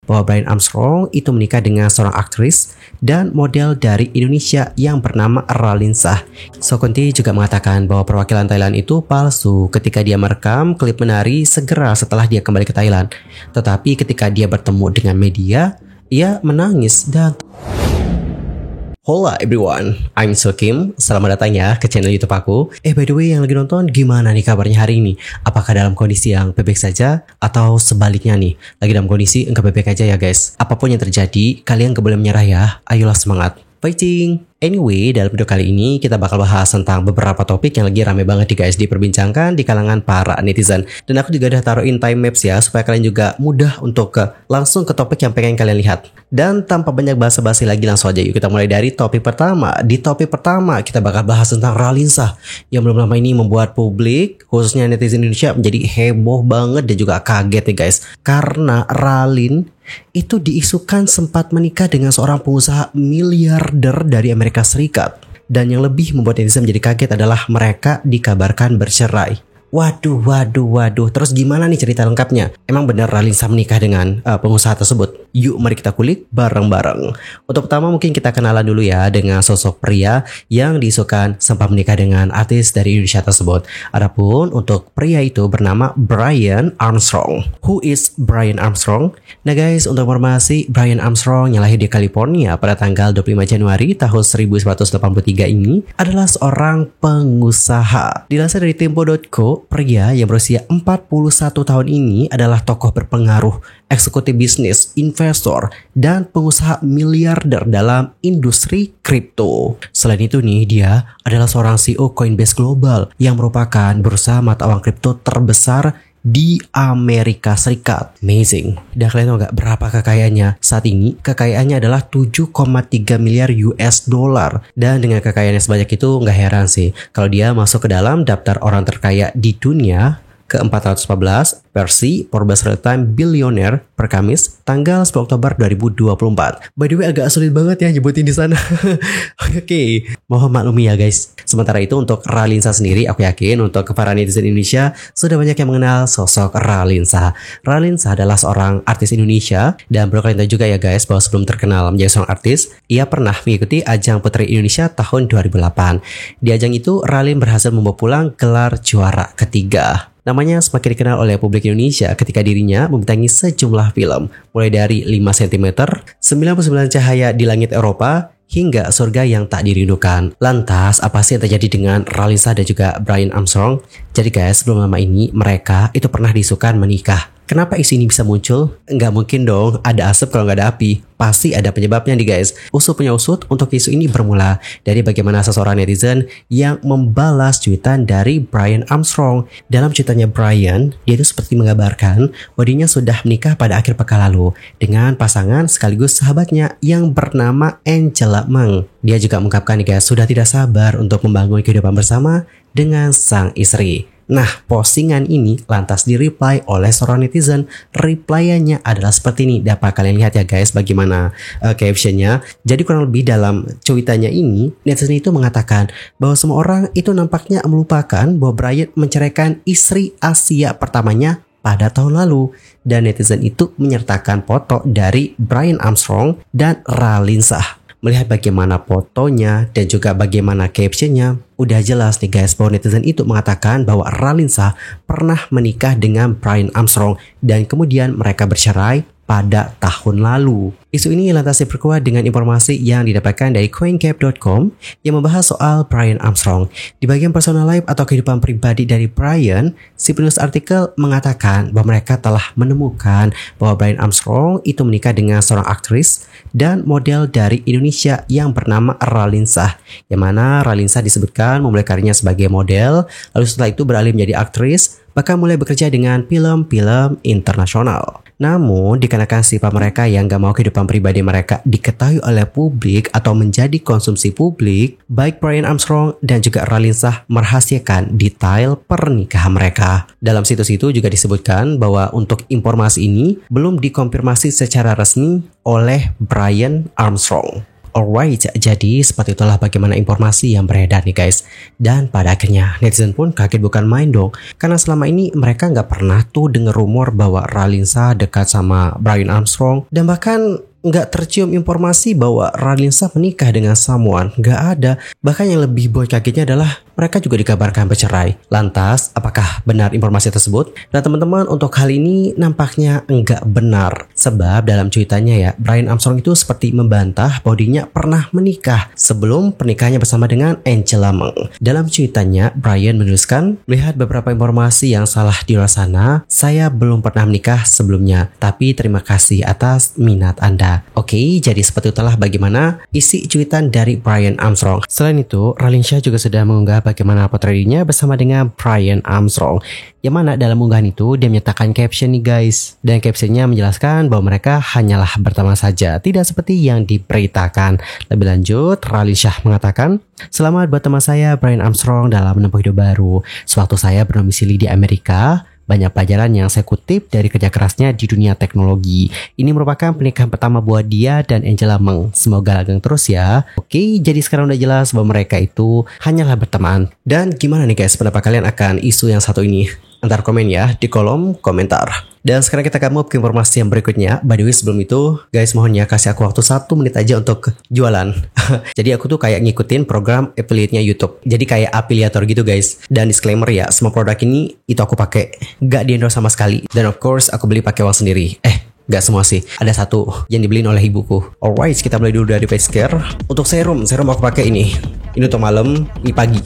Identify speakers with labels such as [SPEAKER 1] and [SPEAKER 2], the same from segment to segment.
[SPEAKER 1] bahwa Brian Armstrong itu menikah dengan seorang aktris dan model dari Indonesia yang bernama Raline Shah. Soekunti juga mengatakan bahwa perwakilan Thailand itu palsu ketika dia merekam klip menari segera setelah dia kembali ke Thailand. Tetapi ketika dia bertemu dengan media, ia menangis dan... Hola everyone, I'm Sokim. Selamat datang ya ke channel YouTube aku. By the way, yang lagi nonton, gimana nih kabarnya hari ini? Apakah dalam kondisi yang baik-baik saja atau sebaliknya nih, lagi dalam kondisi enggak baik-baik aja ya guys? Apapun yang terjadi, kalian gak boleh menyerah ya. Ayolah semangat. Fighting! Anyway, dalam video kali ini kita bakal bahas tentang beberapa topik yang lagi rame banget nih guys diperbincangkan di kalangan para netizen. Dan aku juga udah taruhin time maps ya supaya kalian juga mudah untuk langsung ke topik yang pengen kalian lihat. Dan tanpa banyak basa-basi lagi, langsung aja yuk kita mulai dari topik pertama. Di topik pertama kita bakal bahas tentang Raline Shah yang belum lama ini membuat publik khususnya netizen Indonesia menjadi heboh banget dan juga kaget nih guys. Karena Raline itu diisukan sempat menikah dengan seorang pengusaha miliarder dari Amerika Serikat. Dan yang lebih membuat netizen menjadi kaget adalah mereka dikabarkan bercerai. Waduh. Terus gimana nih cerita lengkapnya? Emang benar Raline Shah menikah dengan pengusaha tersebut? Yuk mari kita kulik bareng-bareng. Untuk pertama mungkin kita kenalan dulu ya dengan sosok pria yang diisukan sempat menikah dengan artis dari Indonesia tersebut. Adapun untuk pria itu bernama Brian Armstrong. Who is Brian Armstrong? Nah guys, untuk informasi, Brian Armstrong yang lahir di California pada tanggal 25 Januari tahun 1983 ini adalah seorang pengusaha. Dilansir dari Tempo.co, pria yang berusia 41 tahun ini adalah tokoh berpengaruh, eksekutif bisnis, investor, dan pengusaha miliarder dalam industri kripto. Selain itu nih, dia adalah seorang CEO Coinbase Global yang merupakan bursa mata uang kripto terbesar di Amerika Serikat. Amazing. Dan kalian tahu nggak berapa kekayaannya? Saat ini kekayaannya adalah 7,3 miliar US dollar. Dan dengan kekayaannya sebanyak itu nggak heran sih kalau dia masuk ke dalam daftar orang terkaya di dunia ke-414 versi Forbes Real-Time Billionaire per Kamis tanggal 10 Oktober 2024. By the way, agak sulit banget ya nyebutin di sana. Oke, mohon maklumi ya guys. Sementara itu untuk Raline Shah sendiri, aku yakin untuk para netizen Indonesia sudah banyak yang mengenal sosok Raline Shah. Raline Shah adalah seorang artis Indonesia dan perlu kalian tahu juga ya guys bahwa sebelum terkenal menjadi seorang artis, ia pernah mengikuti ajang Putri Indonesia tahun 2008. Di ajang itu, Raline berhasil membawa pulang gelar juara ketiga. Namanya semakin dikenal oleh publik Indonesia ketika dirinya membintangi sejumlah film, mulai dari 5 cm, 99 Cahaya di Langit Eropa, hingga Surga yang Tak Dirindukan. Lantas, apa sih yang terjadi dengan Raline Shah dan juga Brian Armstrong? Jadi guys, sebelum lama ini mereka itu pernah diisukan menikah. Kenapa isu ini bisa muncul? Nggak mungkin dong ada asap kalau nggak ada api. Pasti ada penyebabnya nih guys. Usut punya usut untuk isu ini bermula dari bagaimana seseorang netizen yang membalas cuitan dari Brian Armstrong. Dalam cuitannya Brian, dia itu seperti mengabarkan bahwa dirinya sudah menikah pada akhir pekan lalu dengan pasangan sekaligus sahabatnya yang bernama Angela Meng. Dia juga mengungkapkan nih guys, sudah tidak sabar untuk membangun kehidupan bersama dengan sang istri. Nah, postingan ini lantas di-reply oleh seorang netizen. Replyannya adalah seperti ini. Dapat kalian lihat ya guys bagaimana captionnya. Jadi kurang lebih dalam cuitannya ini, netizen itu mengatakan bahwa semua orang itu nampaknya melupakan bahwa Brian menceraikan istri Asia pertamanya pada tahun lalu. Dan netizen itu menyertakan foto dari Brian Armstrong dan Raline Shah. Melihat bagaimana fotonya dan juga bagaimana captionnya, udah jelas nih guys bahwa netizen itu mengatakan bahwa Raline Shah pernah menikah dengan Brian Armstrong dan kemudian mereka bercerai pada tahun lalu. Isu ini lantas diperkuat dengan informasi yang didapatkan dari coincap.com yang membahas soal Brian Armstrong. Di bagian personal life atau kehidupan pribadi dari Brian, si penulis artikel mengatakan bahwa mereka telah menemukan bahwa Brian Armstrong itu menikah dengan seorang aktris dan model dari Indonesia yang bernama Raline Shah. Yang mana Raline Shah disebutkan memulai karirnya sebagai model, lalu setelah itu beralih menjadi aktris, bahkan mulai bekerja dengan film-film internasional. Namun, dikarenakan sifat mereka yang gak mau kehidupan pribadi mereka diketahui oleh publik atau menjadi konsumsi publik, baik Brian Armstrong dan juga Raline Shah merahasiakan detail pernikahan mereka. Dalam situs itu juga disebutkan bahwa untuk informasi ini belum dikonfirmasi secara resmi oleh Brian Armstrong. Alright, jadi seperti itulah bagaimana informasi yang beredar nih guys. Dan pada akhirnya netizen pun kaget bukan main dong, karena selama ini mereka nggak pernah tuh dengar rumor bahwa Raline Shah dekat sama Brian Armstrong, dan bahkan nggak tercium informasi bahwa Raline Shah menikah dengan someone, nggak ada. Bahkan yang lebih buat kagetnya adalah mereka juga dikabarkan bercerai. Lantas, apakah benar informasi tersebut? Nah teman-teman, untuk hal ini nampaknya enggak benar. Sebab dalam cuitannya ya, Brian Armstrong itu seperti membantah bahwa dirinya pernah menikah sebelum pernikahannya bersama dengan Angela Meng. Dalam cuitannya, Brian menuliskan, melihat beberapa informasi yang salah di luar sana, saya belum pernah menikah sebelumnya, tapi terima kasih atas minat Anda. Oke, jadi seperti itulah bagaimana isi cuitan dari Brian Armstrong. Selain itu, Raline Shah juga sudah mengunggah bagaimana potret dirinya bersama dengan Brian Armstrong. Yang mana dalam unggahan itu dia menyatakan caption nih guys. Dan captionnya menjelaskan bahwa mereka hanyalah berteman saja, tidak seperti yang diberitakan. Lebih lanjut, Raline Shah mengatakan, selamat buat teman saya Brian Armstrong dalam menempuh hidup baru. Sewaktu saya berdomisili di Amerika, banyak pelajaran yang saya kutip dari kerja kerasnya di dunia teknologi. Ini merupakan pernikahan pertama buat dia dan Angela Meng. Semoga langgeng terus ya. Oke, jadi sekarang udah jelas bahwa mereka itu hanyalah berteman. Dan gimana nih guys pendapat kalian akan isu yang satu ini? Antar komen ya di kolom komentar. Dan sekarang kita akan move ke informasi yang berikutnya. By the way, sebelum itu guys, mohon ya kasih aku waktu 1 menit aja untuk jualan. Jadi aku tuh kayak ngikutin program affiliate-nya YouTube. Jadi kayak afiliator gitu guys. Dan disclaimer ya, semua produk ini itu aku pakai, gak di-endorse sama sekali. Dan of course aku beli pakai uang sendiri. Gak semua sih, ada satu yang dibeliin oleh ibuku. Alright, kita mulai dulu dari face care. Untuk serum aku pakai ini. Ini untuk malam, ini pagi.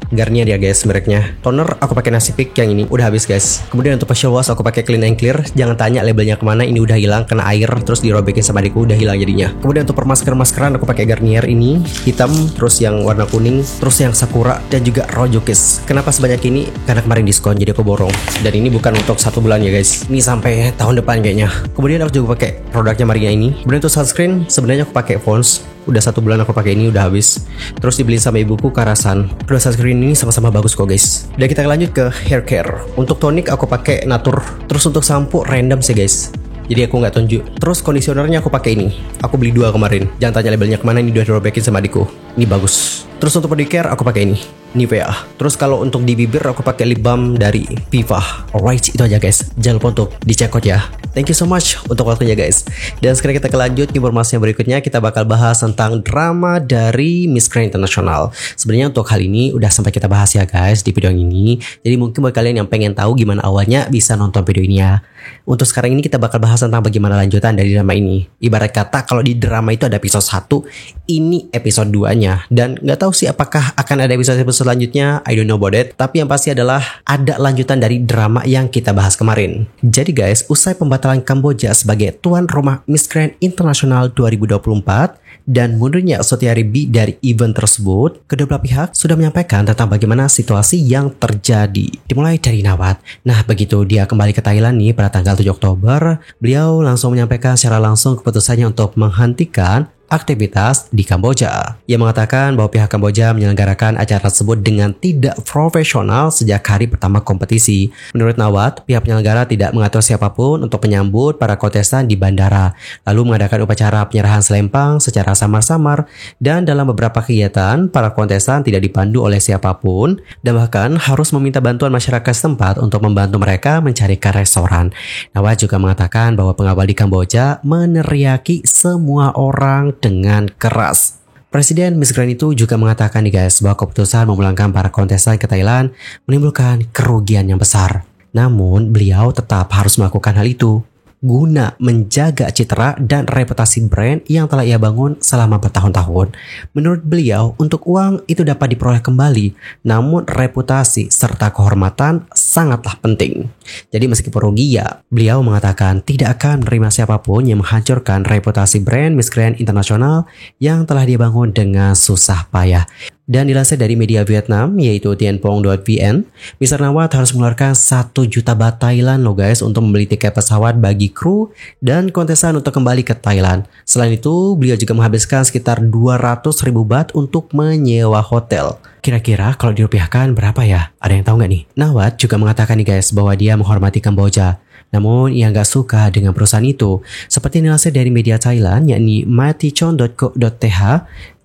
[SPEAKER 1] Garnier ya guys mereknya. Toner aku pakai Nacific yang ini, udah habis guys. Kemudian untuk facial wash aku pakai Clean and Clear. Jangan tanya labelnya kemana, ini udah hilang kena air terus dirobekin sama adikku, udah hilang jadinya. Kemudian untuk maskeran aku pakai Garnier ini, hitam, terus yang warna kuning, terus yang Sakura dan juga Rojo Kiss. Kenapa sebanyak ini? Karena kemarin diskon jadi aku borong. Dan ini bukan untuk 1 bulan ya guys, ini sampai tahun depan kayaknya. Kemudian aku juga pakai produknya Maria ini. Kemudian untuk sunscreen sebenarnya aku pakai Pond's. Udah 1 bulan aku pakai ini, udah habis. Terus dibeliin sama ibuku Karasan. Kedua sunscreen ini sama-sama bagus kok guys. Dan kita lanjut ke hair care. Untuk tonik aku pakai Natur. Terus untuk sampo random sih guys, jadi aku nggak tunjuk. Terus conditionernya aku pakai ini. Aku beli 2 kemarin. Jangan tanya labelnya kemana, ini udah dirobekin sama adikku. Ini bagus. Terus untuk body care aku pakai ini, Nivea. Terus kalau untuk di bibir aku pakai lip balm dari Viva. Alright, itu aja guys. Jangan lupa untuk dicek out ya. Thank you so much untuk waktunya guys. Dan sekarang kita lanjut ke informasi yang berikutnya. Kita bakal bahas tentang drama dari Miss Grand International. Sebenarnya untuk hal ini udah sampai kita bahas ya guys di video ini. Jadi mungkin buat kalian yang pengen tahu gimana awalnya, bisa nonton video ini ya. Untuk sekarang ini kita bakal bahas tentang bagaimana lanjutan dari drama ini. Ibarat kata kalau di drama itu ada episode 1, ini episode 2-nya. Dan nggak tahu sih apakah akan ada episode selanjutnya, I don't know about it. Tapi yang pasti adalah ada lanjutan dari drama yang kita bahas kemarin. Jadi guys, usai pembatalan Kamboja sebagai tuan rumah Miss Grand International 2024 dan mundurnya Sotiari B dari event tersebut, kedua belah pihak sudah menyampaikan tentang bagaimana situasi yang terjadi. Dimulai dari Nawat. Nah, begitu dia kembali ke Thailand nih pada tanggal 7 Oktober, beliau langsung menyampaikan secara langsung keputusannya untuk menghentikan aktivitas di Kamboja. Ia mengatakan bahwa pihak Kamboja menyelenggarakan acara tersebut dengan tidak profesional sejak hari pertama kompetisi. Menurut Nawat, pihak penyelenggara tidak mengatur siapapun untuk menyambut para kontestan di bandara, lalu mengadakan upacara penyerahan selempang secara samar-samar, dan dalam beberapa kegiatan, para kontestan tidak dipandu oleh siapapun, dan bahkan harus meminta bantuan masyarakat setempat untuk membantu mereka mencarikan restoran. Nawat juga mengatakan bahwa pengawal di Kamboja meneriaki semua orang dengan keras. Presiden Miss Grand itu juga mengatakan nih guys bahwa keputusan memulangkan para kontestan ke Thailand menimbulkan kerugian yang besar. Namun beliau tetap harus melakukan hal itu guna menjaga citra dan reputasi brand yang telah ia bangun selama bertahun-tahun. Menurut beliau, untuk uang itu dapat diperoleh kembali, namun reputasi serta kehormatan sangatlah penting. Jadi meskipun rugi ya, beliau mengatakan tidak akan menerima siapapun yang menghancurkan reputasi brand Miss Grand International yang telah dia bangun dengan susah payah. Dan dilansir dari media Vietnam yaitu tienpong.vn, Mr. Nawat harus mengeluarkan 1 juta baht Thailand loh guys untuk membeli tiket pesawat bagi kru dan kontestan untuk kembali ke Thailand. Selain itu, beliau juga menghabiskan sekitar 200.000 baht untuk menyewa hotel. Kira-kira kalau dirupiahkan berapa ya? Ada yang tahu nggak nih? Nawat juga mengatakan nih guys bahwa dia menghormati Kamboja. Namun ia nggak suka dengan perusahaan itu. Seperti dilansir dari media Thailand yakni matichon.co.th,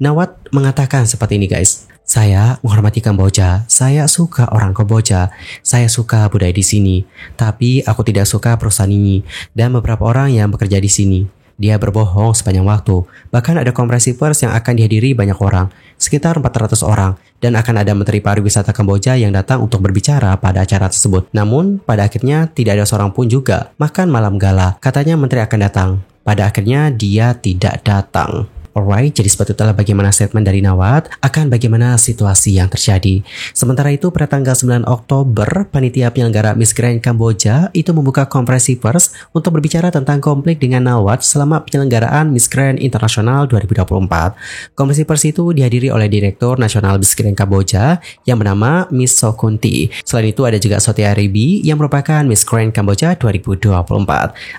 [SPEAKER 1] Nawat mengatakan seperti ini guys. Saya menghormati Kamboja, saya suka orang Kamboja, saya suka budaya di sini. Tapi aku tidak suka perusahaan ini dan beberapa orang yang bekerja di sini. Dia berbohong sepanjang waktu. Bahkan ada konferensi pers yang akan dihadiri banyak orang, sekitar 400 orang, dan akan ada Menteri Pariwisata Kamboja yang datang untuk berbicara pada acara tersebut. Namun, pada akhirnya tidak ada seorang pun juga makan malam gala. Katanya menteri akan datang. Pada akhirnya dia tidak datang. Alright, jadi seperti itulah bagaimana statement dari Nawat akan bagaimana situasi yang terjadi. Sementara itu pada tanggal 9 Oktober, panitia penyelenggara Miss Grand Kamboja itu membuka konferensi pers untuk berbicara tentang konflik dengan Nawat selama penyelenggaraan Miss Grand Internasional 2024. Konferensi pers itu dihadiri oleh Direktur Nasional Miss Grand Kamboja yang bernama Miss Sokunti. Selain itu ada juga Sotia Ribi yang merupakan Miss Grand Kamboja 2024.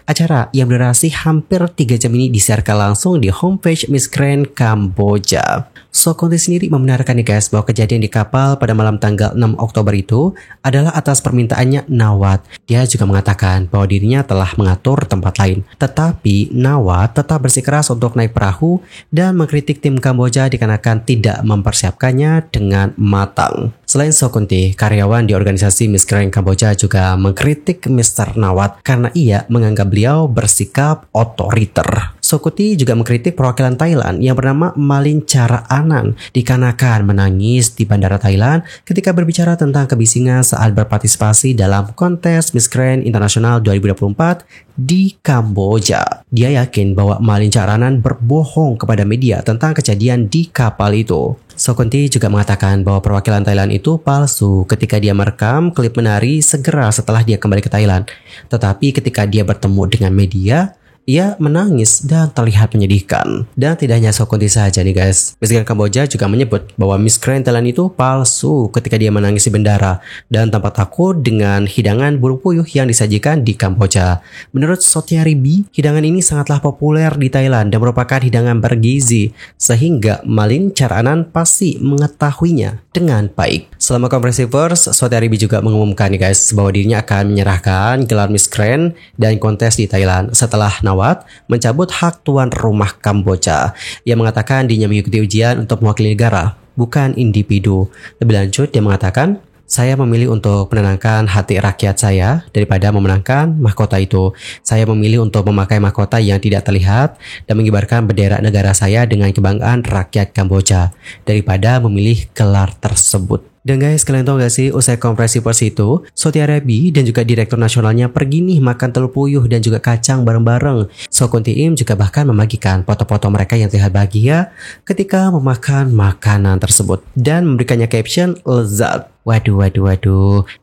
[SPEAKER 1] Acara yang berdurasi hampir 3 jam ini disiarkan langsung di homepage Miss Grand Kamboja. Sokunti sendiri membenarkan nih guys bahwa kejadian di kapal pada malam tanggal 6 Oktober itu adalah atas permintaannya Nawat. Dia juga mengatakan bahwa dirinya telah mengatur tempat lain. Tetapi Nawat tetap bersikeras untuk naik perahu dan mengkritik tim Kamboja dikarenakan tidak mempersiapkannya dengan matang. Selain Sokunti, karyawan di organisasi Miss Grand Kamboja juga mengkritik Mr. Nawat karena ia menganggap beliau bersikap otoriter. Sokunti juga mengkritik perwakilan Thailand yang bernama Malin Charaanan dikarenakan menangis di bandara Thailand ketika berbicara tentang kebisingan saat berpartisipasi dalam kontes Miss Grand International 2024 di Kamboja. Dia yakin bahwa Malin Charaanan berbohong kepada media tentang kejadian di kapal itu. Sokunti juga mengatakan bahwa perwakilan Thailand itu palsu ketika dia merekam klip menari segera setelah dia kembali ke Thailand. Tetapi ketika dia bertemu dengan media, ia menangis dan terlihat menyedihkan. Dan tidak hanya Sokunti saja nih guys. Miss Grand Kamboja juga menyebut bahwa Miss Grand Thailand itu palsu ketika dia menangis di bandara dan tampak takut dengan hidangan burung puyuh yang disajikan di Kamboja. Menurut Sotia Ribi, hidangan ini sangatlah populer di Thailand dan merupakan hidangan bergizi sehingga Malin Charaanan pasti mengetahuinya dengan baik. Selama konferensi pers, Sotia Ribi juga mengumumkan nih guys bahwa dirinya akan menyerahkan gelar Miss Grand dan kontes di Thailand setelah Nawat mencabut hak tuan rumah Kamboja. Ia mengatakan dirinya mengikuti ujian untuk mewakili negara, bukan individu. Lebih lanjut, dia mengatakan, saya memilih untuk menenangkan hati rakyat saya daripada memenangkan mahkota itu. Saya memilih untuk memakai mahkota yang tidak terlihat dan mengibarkan bendera negara saya dengan kebanggaan rakyat Kamboja daripada memilih gelar tersebut. Dan guys, kalian tahu gak sih, usai konferensi pers itu, Sotia Ribi dan juga direktur nasionalnya pergi nih makan telur puyuh dan juga kacang bareng-bareng. Sokunti Im juga bahkan membagikan foto-foto mereka yang terlihat bahagia ketika memakan makanan tersebut dan memberikannya caption lezat. Waduh.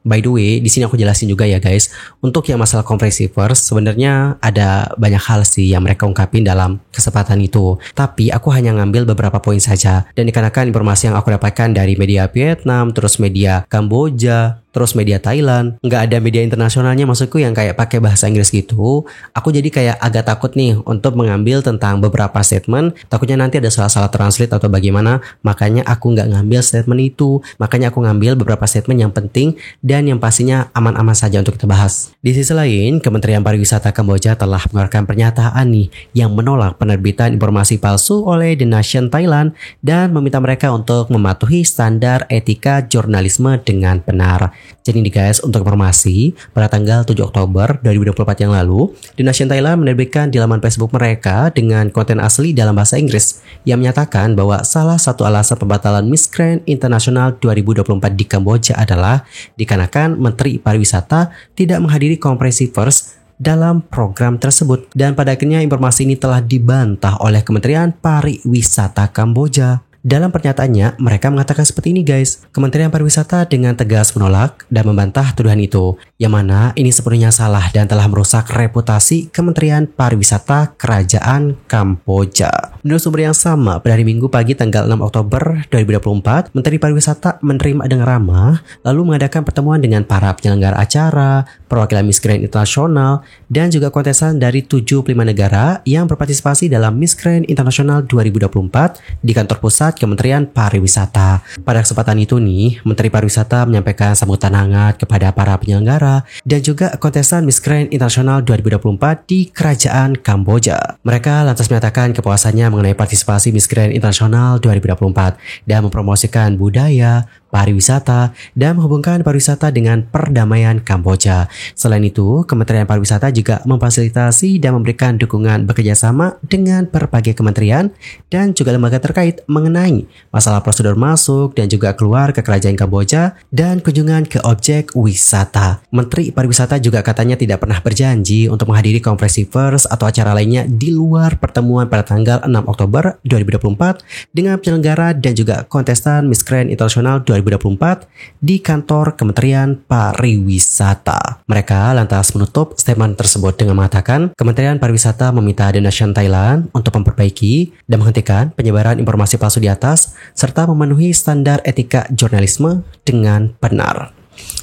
[SPEAKER 1] By the way, di sini aku jelasin juga ya guys, untuk yang masalah konferensi pers sebenarnya ada banyak hal sih yang mereka ungkapin dalam kesempatan itu. Tapi aku hanya ngambil beberapa poin saja. Dan dikarenakan informasi yang aku dapatkan dari media Vietnam, terus media Kamboja, terus media Thailand, nggak ada media internasionalnya maksudku yang kayak pakai bahasa Inggris gitu. Aku jadi kayak agak takut nih untuk mengambil tentang beberapa statement, takutnya nanti ada salah-salah translate atau bagaimana, makanya aku nggak ngambil statement itu. Makanya aku ngambil beberapa statement yang penting dan yang pastinya aman-aman saja untuk kita bahas. Di sisi lain, Kementerian Pariwisata Kamboja telah mengeluarkan pernyataan nih yang menolak penerbitan informasi palsu oleh The Nation Thailand dan meminta mereka untuk mematuhi standar etika jurnalisme dengan benar. Jadi nih guys, untuk informasi, pada tanggal 7 Oktober 2024 yang lalu, The Nation Thailand menerbitkan di laman Facebook mereka dengan konten asli dalam bahasa Inggris yang menyatakan bahwa salah satu alasan pembatalan Miss Grand International 2024 di Kamboja adalah dikarenakan Menteri Pariwisata tidak menghadiri konferensi pers dalam program tersebut. Dan pada akhirnya informasi ini telah dibantah oleh Kementerian Pariwisata Kamboja. Dalam pernyataannya, mereka mengatakan seperti ini guys. Kementerian Pariwisata dengan tegas menolak dan membantah tuduhan itu, yang mana ini sepenuhnya salah dan telah merusak reputasi Kementerian Pariwisata Kerajaan Kamboja. Menurut sumber yang sama, pada hari Minggu pagi tanggal 6 Oktober 2024, Menteri Pariwisata menerima dengan ramah, lalu mengadakan pertemuan dengan para penyelenggara acara, perwakilan Miss Grand Internasional, dan juga kontestan dari 75 negara yang berpartisipasi dalam Miss Grand Internasional 2024 di kantor pusat Kementerian Pariwisata. Pada kesempatan itu nih, Menteri Pariwisata menyampaikan sambutan hangat kepada para penyelenggara dan juga kontestan Miss Grand Internasional 2024 di Kerajaan Kamboja. Mereka lantas menyatakan kepuasannya mengenai partisipasi Miss Grand Internasional 2024 dan mempromosikan budaya, pariwisata, dan menghubungkan pariwisata dengan perdamaian Kamboja. Selain itu, Kementerian Pariwisata juga memfasilitasi dan memberikan dukungan bekerjasama dengan berbagai kementerian dan juga lembaga terkait mengenai masalah prosedur masuk dan juga keluar ke Kerajaan Kamboja dan kunjungan ke objek wisata. Menteri Pariwisata juga katanya tidak pernah berjanji untuk menghadiri konferensi pers atau acara lainnya di luar pertemuan pada tanggal 6 Oktober 2024 dengan penyelenggara dan juga kontestan Miss Grand International 2024 di kantor Kementerian Pariwisata. Mereka lantas menutup statement tersebut dengan mengatakan Kementerian Pariwisata meminta The Nation Thailand untuk memperbaiki dan menghentikan penyebaran informasi palsu di atas serta memenuhi standar etika jurnalisme dengan benar.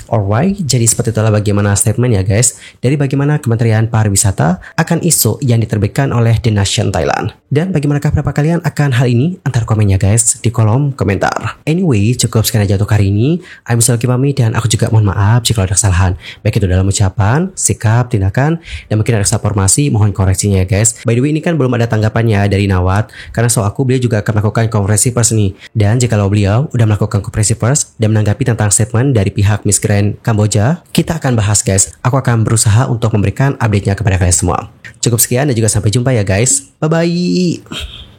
[SPEAKER 1] Alright, jadi seperti itulah bagaimana statement ya guys dari bagaimana Kementerian Pariwisata akan isu yang diterbitkan oleh The Nation Thailand. Dan bagaimanakah pendapat kalian akan hal ini? Antar komen ya guys di kolom komentar. Anyway, cukup sekian aja untuk hari ini. I'm Selki pamit dan aku juga mohon maaf jika ada kesalahan, baik itu dalam ucapan, sikap, tindakan, dan mungkin ada kesalahan formasi, mohon koreksinya ya guys. By the way, ini kan belum ada tanggapannya dari Nawat karena so aku beliau juga akan melakukan konferensi pers nih. Dan jikalau beliau udah melakukan konferensi pers dan menanggapi tentang statement dari pihak Miss Grand Kamboja, kita akan bahas guys. Aku akan berusaha untuk memberikan update-nya kepada kalian semua. Cukup sekian dan juga sampai jumpa ya guys. Bye-bye.